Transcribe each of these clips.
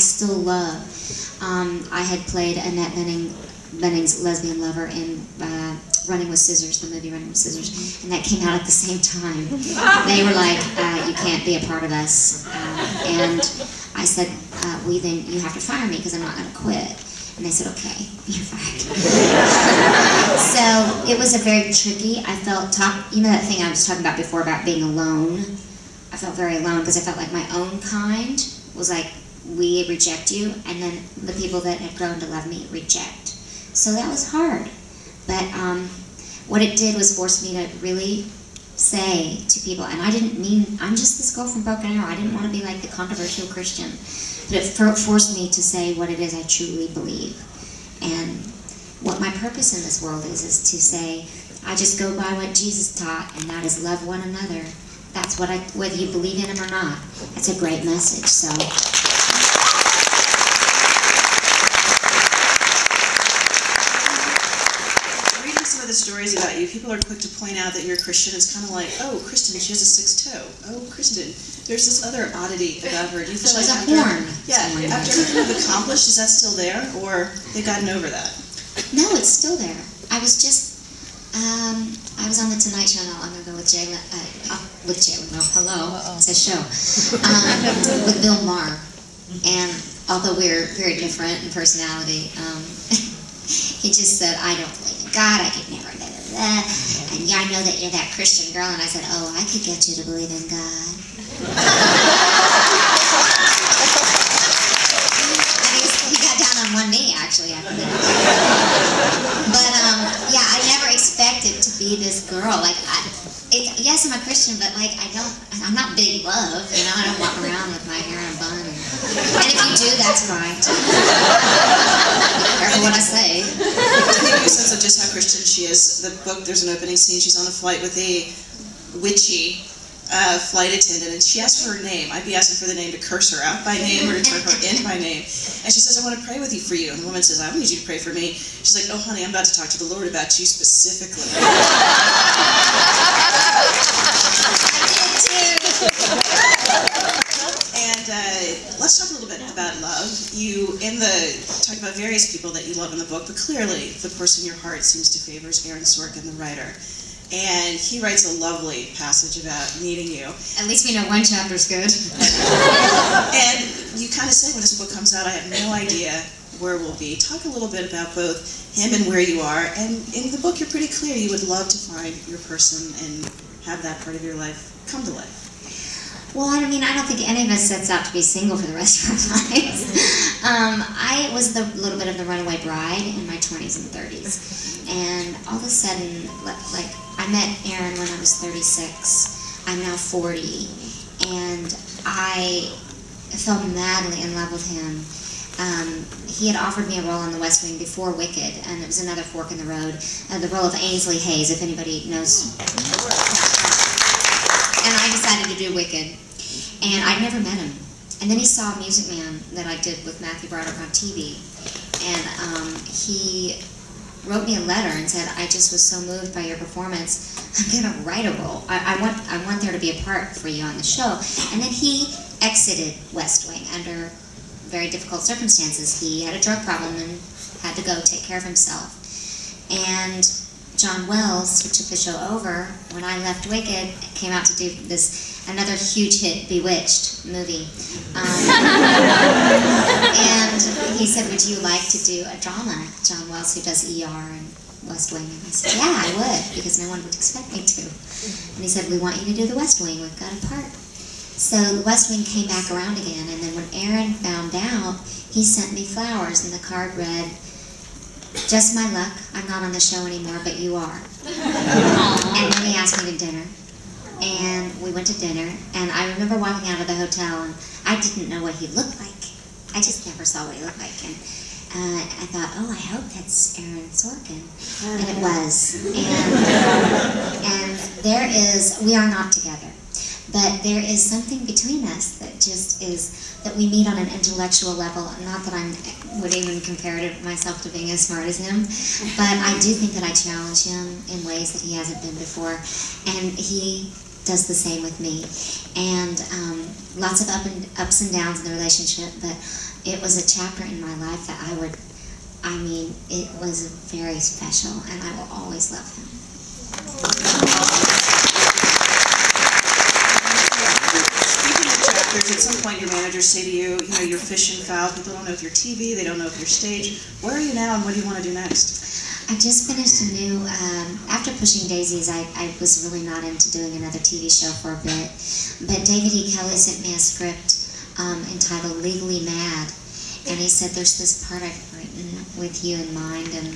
still love. I had played Annette Bening's lesbian lover in Running with Scissors, the movie Running with Scissors, and that came out at the same time. They were like, you can't be a part of us. And I said, well, then you have to fire me because I'm not going to quit. And they said, okay, you're fired. So it was a very tricky, I felt, you know that thing I was talking about before about being alone? I felt very alone because I felt like my own kind was like, we reject you, and then the people that had grown to love me reject. So that was hard. But what it did was force me to really say to people, and I didn't mean, I'm just this girl from Broken Arrow. I didn't want to be like the controversial Christian. But it forced me to say what it is I truly believe. And what my purpose in this world is to say, I just go by what Jesus taught, and that is love one another. That's what whether you believe in him or not, that's a great message. So. The stories about you, people are quick to point out that you're a Christian. It's kind of like, oh, Kristin, she has a 6th toe. Oh, Kristin, there's this other oddity about her. Do you feel like after everything you've accomplished, is that still there, or they've gotten over that? No, it's still there. I was just, I was on the Tonight Show not long ago with Jalen. Well, hello, it's a show with Bill Maher, and although we're very different in personality, he just said, I don't believe in God, I could never, blah, blah, blah. And yeah, I know that you're that Christian girl. And I said, oh, I could get you to believe in God. And he got down on one knee, actually, after that. But, yeah, I never expected to be this girl. Like, yes, I'm a Christian, but, like, I'm not big love, you know? I don't walk around with my hair in a bun. And if you do, that's fine, too. Careful what I say. To give you a sense of just how Christian she is, the book, there's an opening scene, she's on a flight with a witchy flight attendant, and she asks for her name. I'd be asking for the name to curse her out by name or to turn her in by name. And she says, I want to pray with you for you. And the woman says, I don't need you to pray for me. She's like, oh honey, I'm about to talk to the Lord about you specifically. Let's talk a little bit about love. You, talk about various people that you love in the book, but clearly the person your heart seems to favor is Aaron Sorkin, the writer. And he writes a lovely passage about meeting you. At least we know one chapter's good. And you kind of say when this book comes out, I have no idea where we'll be. Talk a little bit about both him and where you are. And in the book, you're pretty clear you would love to find your person and have that part of your life come to life. Well, I mean, I don't think any of us sets out to be single for the rest of our lives. I was a little bit of the runaway bride in my 20s and 30s. And all of a sudden, like, I met Aaron when I was 36. I'm now 40. And I fell madly in love with him. He had offered me a role on The West Wing before Wicked, and it was another fork in the road. The role of Ainsley Hayes, if anybody knows. And I decided to do Wicked. And I'd never met him. And then he saw Music Man that I did with Matthew Broderick on TV. And he wrote me a letter and said, I just was so moved by your performance, I'm going to write a role. I want there to be a part for you on the show. And then he exited West Wing under very difficult circumstances. He had a drug problem and had to go take care of himself. And John Wells, who took the show over, when I left Wicked, came out to do another huge hit, Bewitched movie. And he said, would you like to do a drama? John Wells, who does ER and West Wing. And I said, yeah, I would, because no one would expect me to. And he said, we want you to do The West Wing. We've got a part. So The West Wing came back around again, and then when Aaron found out, he sent me flowers, and the card read, just my luck, I'm not on the show anymore, but you are. And then he asked me to dinner. And we went to dinner, and I remember walking out of the hotel, and I didn't know what he looked like. I just never saw what he looked like. And I thought, oh, I hope that's Aaron Sorkin. And it was. And there is, we are not together, but there is something between us that just is, that we meet on an intellectual level. Not that I would even compare myself to being as smart as him, but I do think that I challenge him in ways that he hasn't been before, and he does the same with me. And lots of ups and downs in the relationship, but it was a chapter in my life that it was very special, and I will always love him. Speaking of chapters, at some point your managers say to you, you're fish and fowl. People don't know if you're TV, they don't know if you're stage. Where are you now, and what do you want to do next? I just finished a new, after Pushing Daisies, I was really not into doing another TV show for a bit, but David E. Kelly sent me a script entitled Legally Mad, and he said, there's this part I've written with you in mind and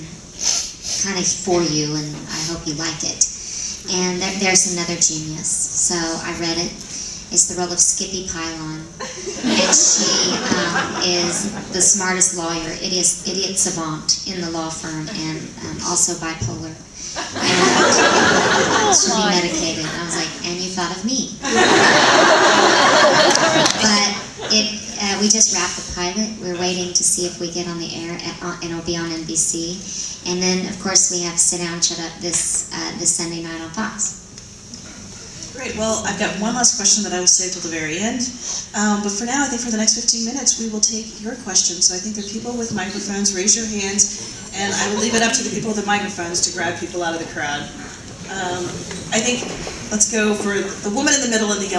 kind of for you, and I hope you like it. And there's another genius, so I read it. It's the role of Skippy Pylon, and she is the smartest lawyer, idiot savant in the law firm, and also bipolar. And she'll be medicated. And I was like, and you thought of me. But we just wrapped the pilot. We're waiting to see if we get on the air, and it'll be on NBC. And then, of course, we have Sit Down, Shut Up this Sunday night on Fox. Great. Well, I've got one last question that I will save till the very end. But for now, I think for the next 15 minutes, we will take your questions. So I think there are people with microphones. Raise your hands, and I will leave it up to the people with the microphones to grab people out of the crowd. I think let's go for the woman in the middle and the yellow.